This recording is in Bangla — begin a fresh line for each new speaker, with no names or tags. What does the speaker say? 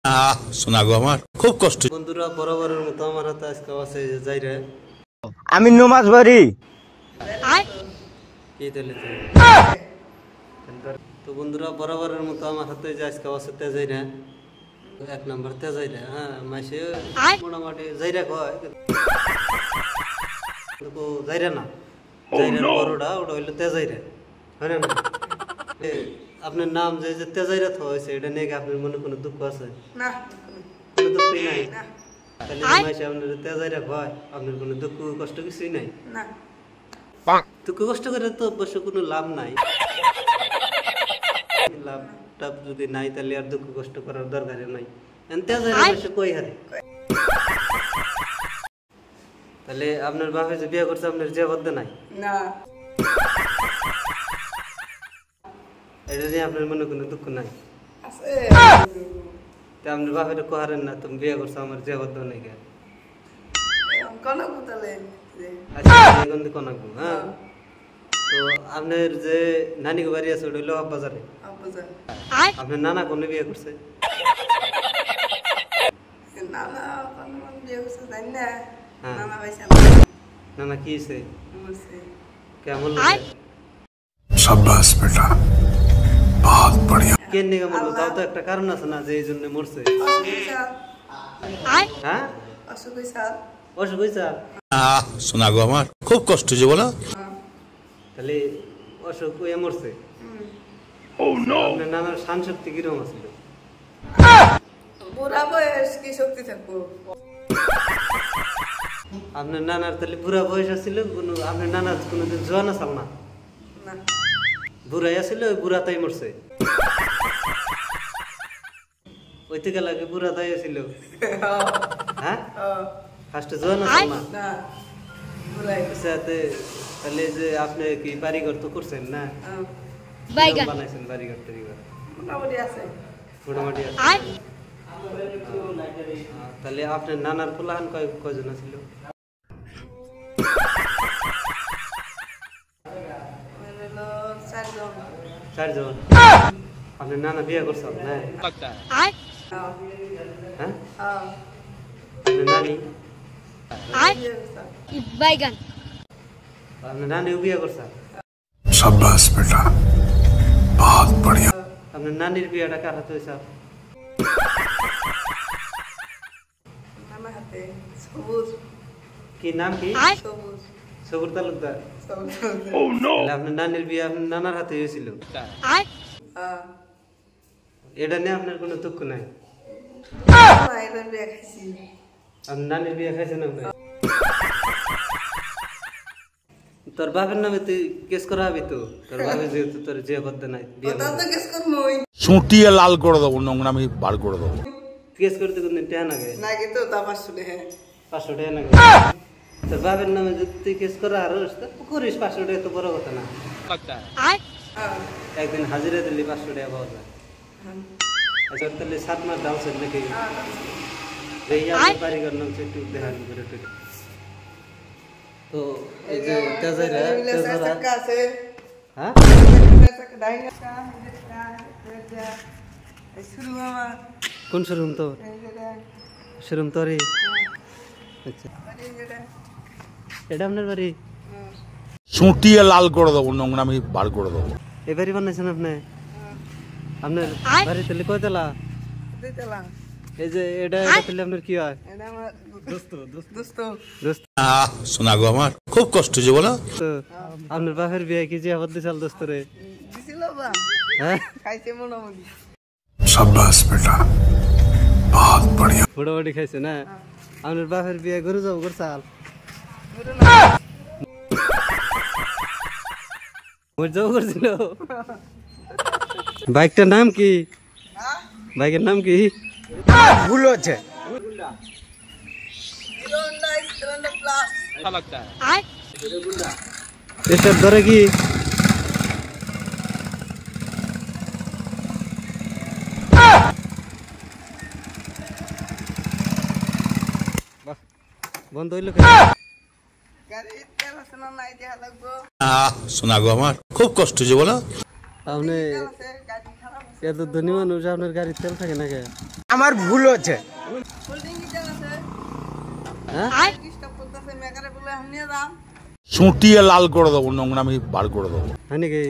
শোনা গো আমার খুব কষ্ট।
বন্ধুরা বরাবরের মতো আমার হাতে আজকে আছে যাইরে
আমি নমাজ পড়ি
কি দিলে তো বন্ধুরা বরাবরের মতো আমার হাতে যে আজকে আছে তেজাইরে এক নম্বর তেজাইরে। হ্যাঁ মাসে মোটামুটি যাইরা কয় কিন্তু যাইরা না, যাইরা বড়টা ওটা হইলো তেজাইরে, হয় না? আপনার নাম যে যে তেজাইরা হয়েছে এটা নিয়ে আপনার মনে কোনো দুঃখ আছে?
না,
কোনো দুঃখই নাই। তাহলে মাসে আপনার তেজাইরা কয় আপনার কোনো দুঃখ কষ্ট কিছুই নাই?
না।
দুঃখ কষ্ট করে তো অবশ্য কোনো লাভ নাই। লাভটা যদি নাই তাহলে আর দুঃখ কষ্ট করার দরকারই নাই। তেজাইরা মাসে কই হারে। তাহলে আপনার বাপে যে বিয়ে করছে আপনার যে বদ্ধ নাই?
না।
এটা নিয়ে আপনার মনে কোনো দুঃখ নাই?
আছে।
তা আপনার বাপের কোহারেন না তুমি বিয়ে করছো আমার যে বদ্ধ নাই কে?
কোন কোতালে?
আচ্ছা এখন কোন হ্যাঁ। তো আপনার যে নানি বাড়ি আছে ওটা হইলো বাজারে।
আব্বাজান।
আপনার নানা কোনে বিয়ে করছে?
নানা কোন বিয়ে করছে জানি না।
হ্যাঁ।
নানা ভাইসা
নানা কি হইছে?
মরছে।
কেমন লাগে?
शाबाश बेटा बहुत बढ़िया।
কেন নিয়ে মরলো তাও তো একটা কারণ আছে না যে এই জন্য মরছে? হ্যাঁ
অসুখ হইছে।
অসুখ হইছে?
শোনা গো আমার খুব কষ্ট যে বলো।
তাহলে অসুখ হয়ে মরছে? আপনার নানার শান শক্তি কিরকম আছিল?
বুড়া বয়স কি শক্তি থাকবো?
আপনার নানার তাহলে বুড়া বয়স আছিল, কোনো আপনার নানার কোনোদিন জোয়ান আসাল না?
না।
বুড়াই আছিল, ওই বুড়া তাই মরছে? ওই থেকে লাগে বুড়া তাই আছিল? হ্যাঁ ফার্স্টে জোয়ান আসাল না?
না। বুড়াই।
সাথে তাহলে যে আপনি কি বাড়িঘর তো করছেন না?
বাইগান
বানাইছেন বাড়িঘর টাড়িঘর?
মোটামুটি আছে।
মোটামুটি আছে। তাহলে আপনার নানার পোলাহান কয়জন ছিল? চারজন। আপনার নানা বিয়ে করছেন না? হ্যাঁ আপনার নানি? আপনার নানিও বিয়ে করছেন?
शाबाश बेटा बहुत बढ़िया।
আপনার নানির বিয়েটা কার হাতে হয়েছে?
নানা হাতে সবুজ।
কি নাম কি?
সবুজ।
সবুর তালুকদার।
সবুজ।
তাহলে আপনার নানির বিয়ে আপনার নানার হাতে হয়েছিল? এটা নিয়ে আপনার কোনো দুঃখ নাই?
এটার বিয়ে খাইছি।
আপনার নানির বিয়ে খাইছেন আপনি? তোর বাপের নামে তুই কেস করা হবি তো? তোর বাপের যেহেতু তোর যে বদ্ধ নাই বিয়ে
ওটা তো কেস করবই।
ছুটিয়ে লাল করে দেবো, নোংরামি বার করে দেবো।
কেস করতে কোনদিন টেহা নাগে?
না কিন্তু তা 500 টাকা।
500 টাকা নাগে? তোর বাপের নামে যদি তুই কেস করা আর করিস 500 টাকা তো বড় কথা না। একদিন হাজিরা দিলি 500 টাকা পাওয়া যায়। আচ্ছা তাহলে 7 মাস দাও ছিল নাকি? এই আমার বাড়িঘর নাম একটু দেখান করে একটু। তো এই যে তেজাইরা
আছে।
হ্যাঁ
শুরু মামা।
কোন শোরুম তোর? শোরুম তোরই? আচ্ছা এটা আপনার বাড়ি?
ছুটিয়ে লাল করে দেবো, নোংরামি বার করে দেবো।
এই বাড়ি বানাইছেন আপনি? আপনার বাড়ি তাহলে কয়তলা?
দুইতলা।
এই যে এটা তাহলে আপনার কি হয়?
এটা আমার দোস্ত।
দোস্ত।
শোনা গো আমার খুব কষ্ট যে বলো।
তো আপনার বাপের বিয়ে কি যে আবার দিছাল দোস্ত রে?
দিছিল বা।
হ্যাঁ
খাইছে মোটামুটি।
शाबाश बेटा बहुत बढ़िया।
মোটামুটি খাইছে না? আপনার বাপের বিয়ে গরু যাবো করছাল? যাবো করছিল? বাইকটার নাম কি? বাইকের নাম কি?
ভুল হচ্ছে।
এটার ধরে কি? বন্ধ হইল?
শোনা গো আমার খুব কষ্ট যে বলো।
আপনি এত ধনী মানুষ আপনার গাড়ির তেল থাকে না কে?
আমার ভুল হচ্ছে।
হোল্ডিং কি আছে
হ্যাঁ
ডিস্টার্ব করতেছে মেকারে বলে আমি নিয়ে যাম
চুটিয়ে লাল করে দেবো, নোংরামি বার করে দেবো।
হয় নাকি?